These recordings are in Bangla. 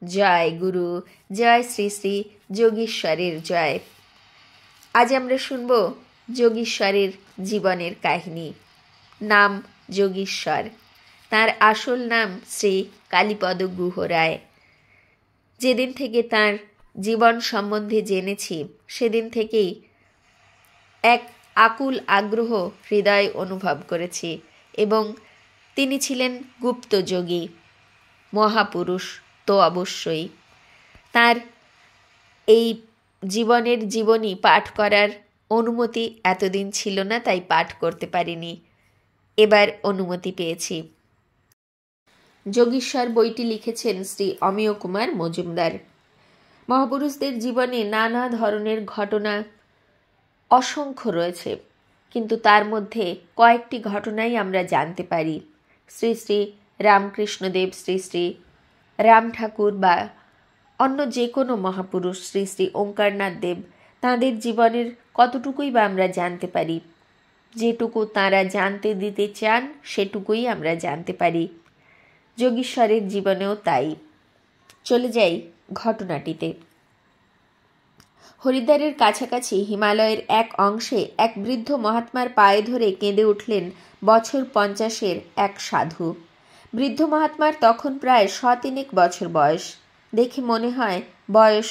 জয় গুরু, জয় শ্রী শ্রী যোগীশ্বরের জয়। আজ আমরা শুনব যোগীশ্বরের জীবনের কাহিনী। নাম যোগীশ্বর, তার আসল নাম শ্রী কালীপদ গুহ রায়। যেদিন থেকে তার জীবন সম্বন্ধে জেনেছি সেদিন থেকেই এক আকুল আগ্রহ হৃদয় অনুভব করেছি, এবং তিনি ছিলেন গুপ্ত যোগী, মহাপুরুষ তো অবশ্যই। তার এই জীবনের জীবনী পাঠ করার অনুমতি এতদিন ছিল না, তাই পাঠ করতে পারিনি। এবার অনুমতি পেয়েছি। যোগীশ্বর বইটি লিখেছেন শ্রী অমিয় কুমার মজুমদার। মহাপুরুষদের জীবনে নানা ধরনের ঘটনা অসংখ্য রয়েছে, কিন্তু তার মধ্যে কয়েকটি ঘটনাই আমরা জানতে পারি। শ্রী শ্রী রামকৃষ্ণদেব, শ্রী শ্রী রাম ঠাকুর বা অন্য যে কোনো মহাপুরুষ, শ্রী শ্রী ওঙ্কারনাথ দেব, তাঁদের জীবনের কতটুকুই বা আমরা জানতে পারি। যেটুকু তাঁরা জানতে দিতে চান সেটুকুই আমরা জানতে পারি। যোগীশ্বরের জীবনেও তাই। চলে যাই ঘটনাটিতে। হরিদ্বারের কাছাকাছি হিমালয়ের এক অংশে এক বৃদ্ধ মহাত্মার পায়ে ধরে কেঁদে উঠলেন বছর 50-এর এক সাধু। বৃদ্ধ মহাত্মার তখন প্রায় 3 বছর বয়স। দেখে মনে হয় বয়স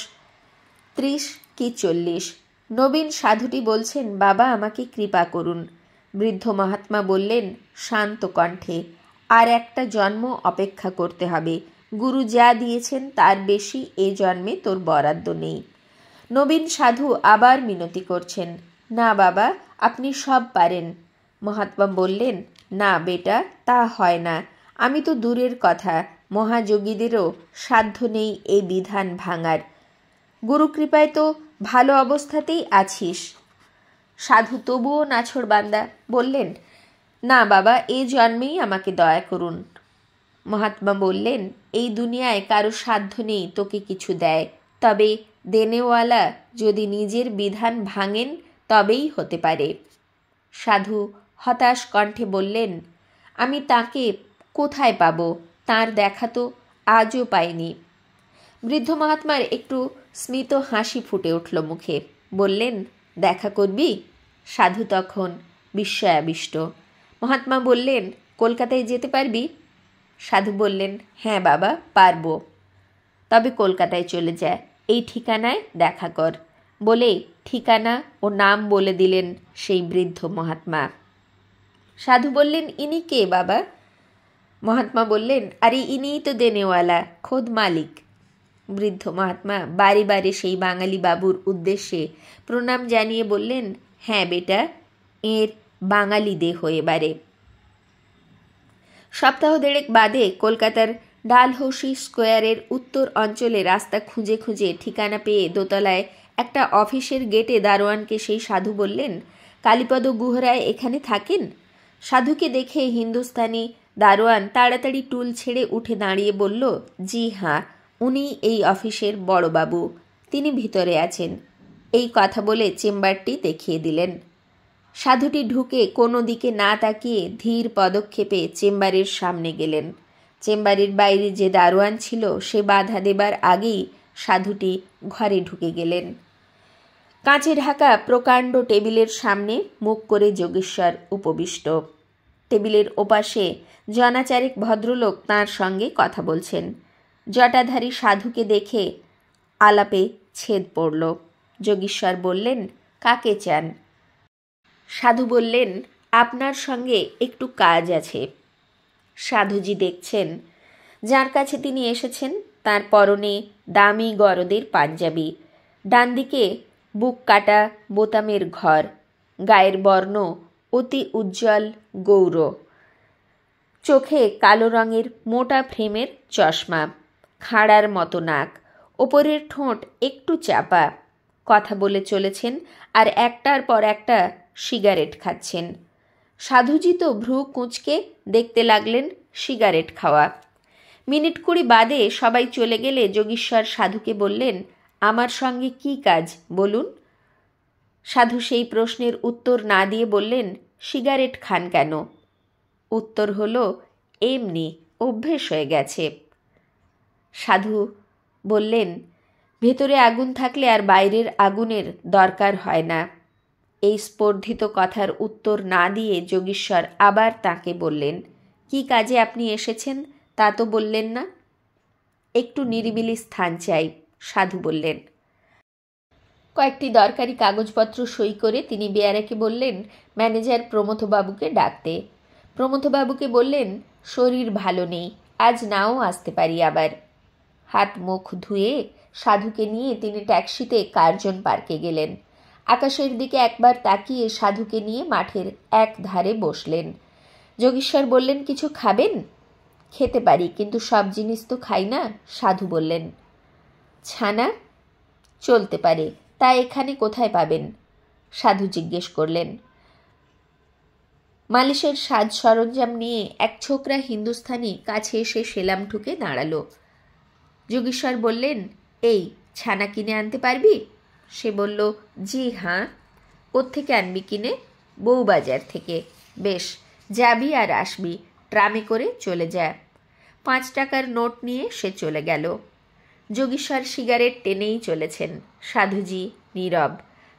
30 কি 40। নবীন সাধুটি বলছেন, বাবা আমাকে কৃপা করুন। বৃদ্ধ মহাত্মা বললেন শান্ত কণ্ঠে, আর একটা জন্ম অপেক্ষা করতে হবে। গুরু যা দিয়েছেন তার বেশি এ জন্মে তোর বরাদ্দ নেই। নবীন সাধু আবার মিনতি করছেন, না বাবা, আপনি সব পারেন। মহাত্মা বললেন, না বেটা, তা হয় না। আমি তো দূরের কথা, মহাযোগীদেরও সাধ্য নেই এই বিধান ভাঙার। গুরুকৃপায় তো ভালো অবস্থাতেই আছিস। সাধু তবুও নাছোড়বান্দা বললেন, না বাবা, এই জন্মেই আমাকে দয়া করুন। মহাত্মা বললেন, এই দুনিয়ায় কারো সাধ্য নেই তোকে কিছু দেয়, তবে দেনেওয়ালা যদি নিজের বিধান ভাঙেন তবেই হতে পারে। সাধু হতাশ কণ্ঠে বললেন, আমি তাকে কোথায় পাব? তার দেখা তো আজও পাইনি। বৃদ্ধ মহাত্মার একটু স্মিত হাসি ফুটে উঠল মুখে। বললেন, দেখা করবি? সাধু তখন বিস্ময়াবিষ্ট। মহাত্মা বললেন, কলকাতায় যেতে পারবি? সাধু বললেন, হ্যাঁ বাবা, পারবো। তবে কলকাতায় চলে যায়, এই ঠিকানায় দেখা কর। বলে ঠিকানা ও নাম বলে দিলেন সেই বৃদ্ধ মহাত্মা। সাধু বললেন, ইনি কে বাবা? মহাত্মা বললেন, আরে ইনিই তো দেনেওয়ালা, খোদ মালিক। বৃদ্ধ মহাত্মা বারে বারে সেই বাঙালি বাবুর উদ্দেশ্যে প্রণাম জানিয়ে বললেন, হ্যাঁ বেটা, এর বাঙালি দেহ এবারে। সপ্তাহ 1.5 বাদে কলকাতার ডালহৌসি স্কোয়ারের উত্তর অঞ্চলে রাস্তা খুঁজে খুঁজে ঠিকানা পেয়ে দোতলায় একটা অফিসের গেটে দারোয়ানকে সেই সাধু বললেন, কালীপদ গুহ রায় এখানে থাকেন? সাধুকে দেখে হিন্দুস্তানি দারোয়ান তাড়াতাড়ি টুল ছেড়ে উঠে দাঁড়িয়ে বলল, জি হ্যাঁ, উনি এই অফিসের বড়বাবু, তিনি ভিতরে আছেন। এই কথা বলে চেম্বারটি দেখিয়ে দিলেন। সাধুটি ঢুকে কোনো দিকে না তাকিয়ে ধীর পদক্ষেপে চেম্বারের সামনে গেলেন। চেম্বারের বাইরে যে দারোয়ান ছিল সে বাধা দেবার আগেই সাধুটি ঘরে ঢুকে গেলেন। কাঁচে ঢাকা প্রকাণ্ড টেবিলের সামনে মুখ করে যোগেশ্বর উপবিষ্ট। টেবিলের ওপাশে জনাচারেক ভদ্রলোক তাঁর সঙ্গে কথা বলছেন। জটাধারী সাধুকে দেখে আলাপে ছেদ পড়ল। যোগীশ্বর বললেন, কাকে চান? সাধু বললেন, আপনার সঙ্গে একটু কাজ আছে। সাধুজি দেখছেন যার কাছে তিনি এসেছেন তার পরনে দামি গরদের পাঞ্জাবি, ডান দিকে বুক কাটা বোতামের ঘর, গায়ের বর্ণ অতি উজ্জ্বল গৌর, চোখে কালো রঙের মোটা ফ্রেমের চশমা, খাঁড়ার মতো নাক, ওপরের ঠোঁট একটু চাপা। কথা বলে চলেছেন আর একটার পর একটা সিগারেট খাচ্ছেন। সাধুজি তো ভ্রু কুঁচকে দেখতে লাগলেন সিগারেট খাওয়া। মিনিট 20 বাদে সবাই চলে গেলে যোগীশ্বর সাধুকে বললেন, আমার সঙ্গে কি কাজ বলুন? সাধু সেই প্রশ্নের উত্তর না দিয়ে বললেন, সিগারেট খান কেন? উত্তর হলো, এমনি, অভ্যেস হয়ে গেছে। সাধু বললেন, ভেতরে আগুন থাকলে আর বাইরের আগুনের দরকার হয় না। এই স্পর্ধিত কথার উত্তর না দিয়ে যোগীশ্বর আবার তাকে বললেন, কি কাজে আপনি এসেছেন তা তো বললেন না। একটু নিরিবিলি স্থান চাই, সাধু বললেন। কয়েকটি দরকারি কাগজপত্র সই করে তিনি বেয়ারাকে বললেন ম্যানেজার প্রমথবাবুকে ডাকতে। প্রমথবাবুকে বললেন, শরীর ভালো নেই, আজ নাও আসতে পারি আবার। হাত মুখ ধুয়ে সাধুকে নিয়ে তিনি ট্যাক্সিতে কার্জন পার্কে গেলেন। আকাশের দিকে একবার তাকিয়ে সাধুকে নিয়ে মাঠের এক ধারে বসলেন। যোগীশ্বর বললেন, কিছু খাবেন? খেতে পারি, কিন্তু সব জিনিস তো খাই না, সাধু বললেন। ছানা? চলতে পারে, তা এখানে কোথায় পাবেন? সাধু জিজ্ঞেস করলেন। মালিশের সাজ সরঞ্জাম নিয়ে এক ছোকরা হিন্দুস্থানি কাছে এসে সেলাম ঠুকে দাঁড়ালো। যোগীশ্বর বললেন, এই ছানা কিনে আনতে পারবি? সে বলল, জি হ্যাঁ। কোত্থেকে আনবি কিনে? বউবাজার থেকে। বেশ, যাবি আর আসবি, ট্রামে করে চলে যা। 5 টাকার নোট নিয়ে সে চলে গেল। যোগীশ্বর সিগারেট টেনেই চলেছেন। সাধুজি নীরব।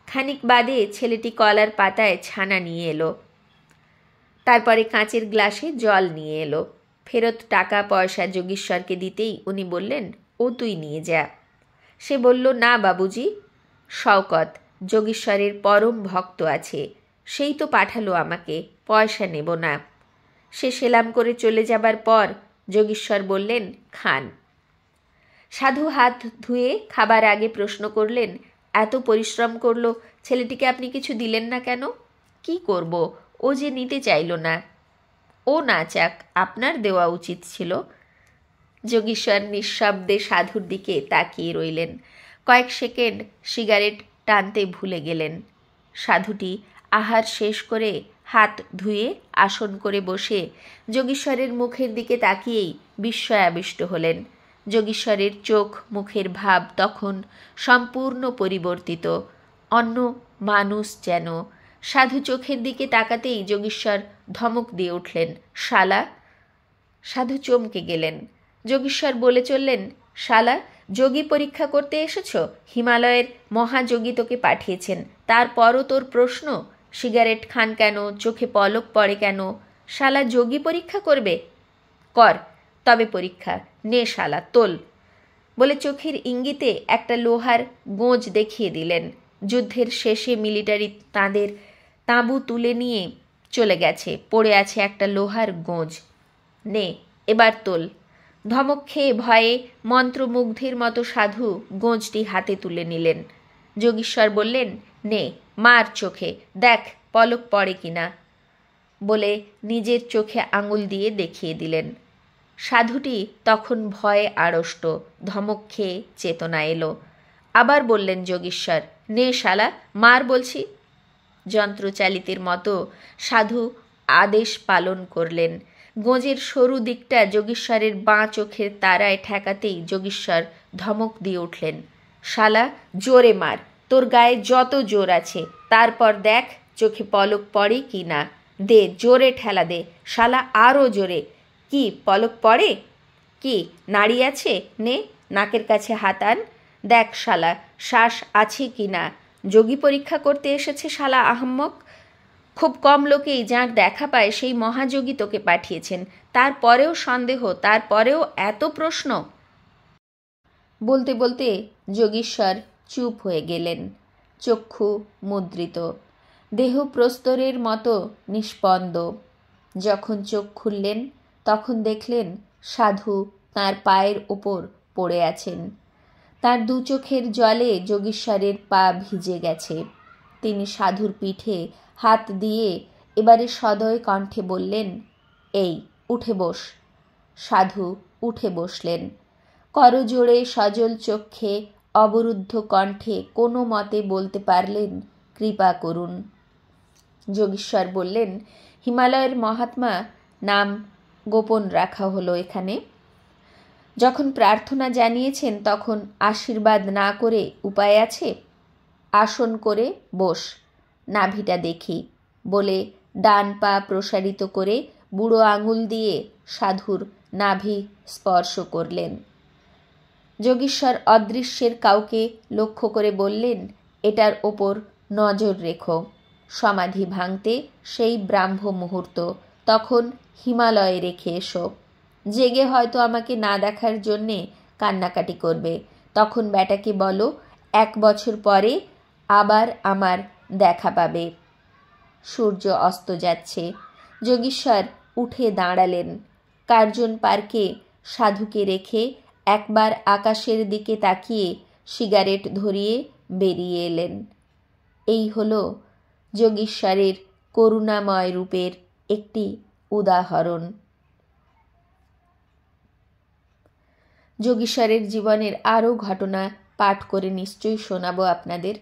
খানিক বাদে ছেলেটি কলার পাতায় ছানা নিয়ে এলো। তারপরে কাঁচের গ্লাসে জল নিয়ে এলো। ফেরত টাকা পয়সা যোগীশ্বরকে দিতেই উনি বললেন, ও তুই নিয়ে যা। সে বলল, না বাবুজি। শওকত যোগীশ্বরের পরম ভক্ত আছে, সেই তো পাঠালো আমাকে, পয়সা নেব না। সে সেলাম করে চলে যাবার পর যোগীশ্বর বললেন, খান। সাধু হাত ধুয়ে খাবার আগে প্রশ্ন করলেন, এত পরিশ্রম করলো, ছেলেটিকে আপনি কিছু দিলেন না কেন? কি করব, ও যে নিতে চাইল না। ও না চাক, আপনার দেওয়া উচিত ছিল। যোগীশ্বর নিঃশব্দে সাধুর দিকে তাকিয়ে রইলেন। কয়েক সেকেন্ড সিগারেট টানতে ভুলে গেলেন। সাধুটি আহার শেষ করে হাত ধুয়ে আসন করে বসে যোগীশ্বরের মুখের দিকে তাকিয়েই বিস্ময়াবিষ্ট হলেন। যোগীশ্বরের চোখ মুখের ভাব তখন সম্পূর্ণ পরিবর্তিত, অন্য মানুষ যেন। সাধু চোখের দিকে তাকাতেই যোগীশ্বর ধমক দিয়ে উঠলেন, শালা। সাধু চমকে গেলেন। যোগীশ্বর বলে চললেন, শালা, যোগী পরীক্ষা করতে এসেছ? হিমালয়ের মহাযোগী তোকে পাঠিয়েছেন, তারপরও তোর প্রশ্ন? সিগারেট খান কেন? চোখে পলক পড়ে কেন? শালা যোগী পরীক্ষা করবে? কর তবে পরীক্ষা, নে শালা তোল। বলে চোখের ইঙ্গিতে একটা লোহার গোঁজ দেখিয়ে দিলেন। যুদ্ধের শেষে মিলিটারি তাঁদের তাঁবু তুলে নিয়ে চলে গেছে, পড়ে আছে একটা লোহার গোঁজ। নে এবার তোল। ধমক খেয়ে ভয়ে মন্ত্রমুগ্ধের মতো সাধু গোঁজটি হাতে তুলে নিলেন। যোগীশ্বর বললেন, নে মার চোখে, দেখ পলক পড়ে কিনা। বলে নিজের চোখে আঙুল দিয়ে দেখিয়ে দিলেন। সাধুটি তখন ভয়ে আড়ষ্ট, ধমক খেয়ে চেতনা এলো। আবার বললেন যোগীশ্বর, নে শালা মার বলছি। যন্ত্রচালিতের মতো সাধু আদেশ পালন করলেন। গোঁজের সরু দিকটা যোগীশ্বরের বাঁ চোখের তারায় ঠেকাতেই যোগীশ্বর ধমক দিয়ে উঠলেন, শালা জোরে মার, তোর গায়ে যত জোর আছে, তারপর দেখ চোখে পলক পড়ে কি না। দে জোরে ঠেলা দে শালা, আরও জোরে। কি পলক পড়ে? কি নাড়ি আছে? নে নাকের কাছে হাত আন, দেখ শালা শ্বাস আছে কি না। যোগী পরীক্ষা করতে এসেছে শালা আহম্মক। খুব কম লোকেই যার দেখা পায় সেই মহাযোগী তোকে পাঠিয়েছেন, তারপরেও সন্দেহ, তারপরেও এত প্রশ্ন। বলতে বলতে যোগীশ্বর চুপ হয়ে গেলেন, চক্ষু মুদ্রিত, দেহ প্রস্তরের মতো নিষ্পন্দ। যখন চোখ খুললেন তখন দেখলেন সাধু তাঁর পায়ের ওপর পড়ে আছেন। তার দু চোখের জলে যোগীশ্বরের পা ভিজে গেছে। তিনি সাধুর পিঠে হাত দিয়ে এবারে সদয় কণ্ঠে বললেন, এই উঠে বস। সাধু উঠে বসলেন। করজোড়ে সজল চক্ষে অবরুদ্ধ কণ্ঠে কোনো মতে বলতে পারলেন, কৃপা করুন। যোগীশ্বর বললেন, হিমালয়ের মহাত্মা নাম গোপন রাখা হলো এখানে। যখন প্রার্থনা জানিয়েছেন তখন আশীর্বাদ না করে উপায় আছে? আসন করে বস, নাভিটা দেখি। বলে ডান পা প্রসারিত করে বুড়ো আঙুল দিয়ে সাধুর নাভি স্পর্শ করলেন। যোগীশ্বর অদৃশ্যের কাউকে লক্ষ্য করে বললেন, এটার ওপর নজর রেখো। সমাধি ভাঙতে সেই ব্রাহ্ম মুহূর্ত, তখন হিমালয়ে রেখে এসো। জেগে হয়তো আমাকে না দেখার জন্যে কান্নাকাটি করবে, তখন ব্যাটাকে বলো 1 বছর পরে আবার আমার দেখা পাবে। সূর্য অস্ত যাচ্ছে। যোগীশ্বর উঠে দাঁড়ালেন। কার্জন পার্কে সাধুকে রেখে একবার আকাশের দিকে তাকিয়ে সিগারেট ধরিয়ে বেরিয়ে এলেন। এই হল যোগীশ্বরের করুণাময় রূপের একটি উদাহরণ। যোগীশ্বরের জীবনের আরও ঘটনা পাঠ করে নিশ্চয়ই শোনাবো আপনাদের।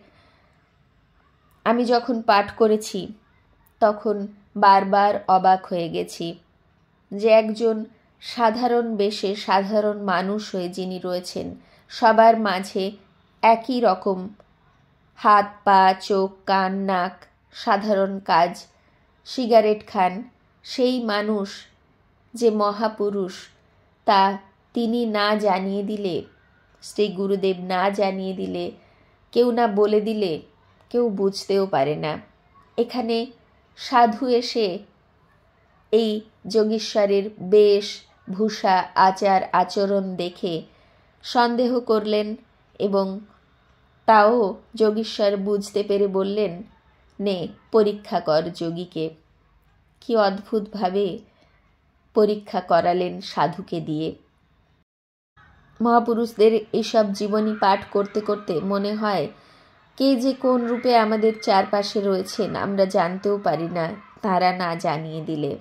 আমি যখন পাঠ করেছি তখন বারবার অবাক হয়ে গেছি যে একজন সাধারণ বেশে সাধারণ মানুষ হয়ে যিনি রয়েছেন, সবার মাঝে একই রকম হাত পা চোখ কান নাক, সাধারণ কাজ, সিগারেট খান, সেই মানুষ যে মহাপুরুষ তা তিনি না জানিয়ে দিলে, শ্রী গুরুদেব না জানিয়ে দিলে, কেউ না বলে দিলে কেউ বুঝতেও পারে না। এখানে সাধু এসে এই যোগীশ্বরের বেশ ভূষা আচার আচরণ দেখে সন্দেহ করলেন এবং তাও যোগীশ্বর বুঝতে পেরে বললেন, নে পরীক্ষা কর যোগীকে। কি অদ্ভুতভাবে পরীক্ষা করালেন সাধুকে দিয়ে। মহাপুরুষদের এসব জীবনী পাঠ করতে করতে মনে হয় কে যে কোন রূপে আমাদের চারপাশে রয়েছেন আমরা জানতেও পারি না, তারা না জানিয়ে দিলে।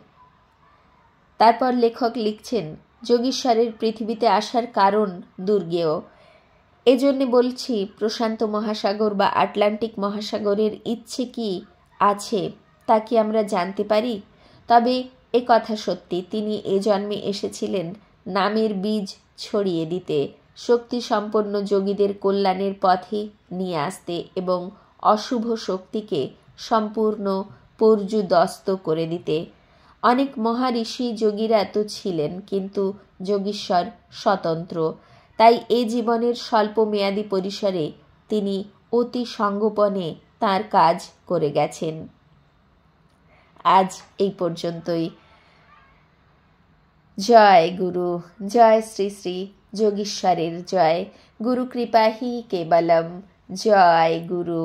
তারপর লেখক লিখছেন, যোগীশ্বরের পৃথিবীতে আসার কারণ দুর্গেয়। এজন্যে বলছি, প্রশান্ত মহাসাগর বা আটলান্টিক মহাসাগরের ইচ্ছে কি আছে তা কি আমরা জানতে পারি? তবে এ কথা সত্যি, তিনি এ জন্মে এসেছিলেন নামের বীজ ছড়িয়ে দিতে, শক্তি সম্পন্ন যোগীদের কল্যাণের পথে নিয়ে আসতে এবং অশুভ শক্তিকে সম্পূর্ণ পর্যুদস্ত করে দিতে। অনেক মহাঋষি যোগীরা তো ছিলেন, কিন্তু যোগীশ্বর স্বতন্ত্র। তাই এ জীবনের স্বল্প মেয়াদী পরিসরে তিনি অতি সঙ্গোপনে তাঁর কাজ করে গেছেন। আজ এই পর্যন্তই। জয় গুরু, জয় শ্রী শ্রী যোগীশ্বরের জয়। গুরু কৃপাহি কেবলম। জয় গুরু।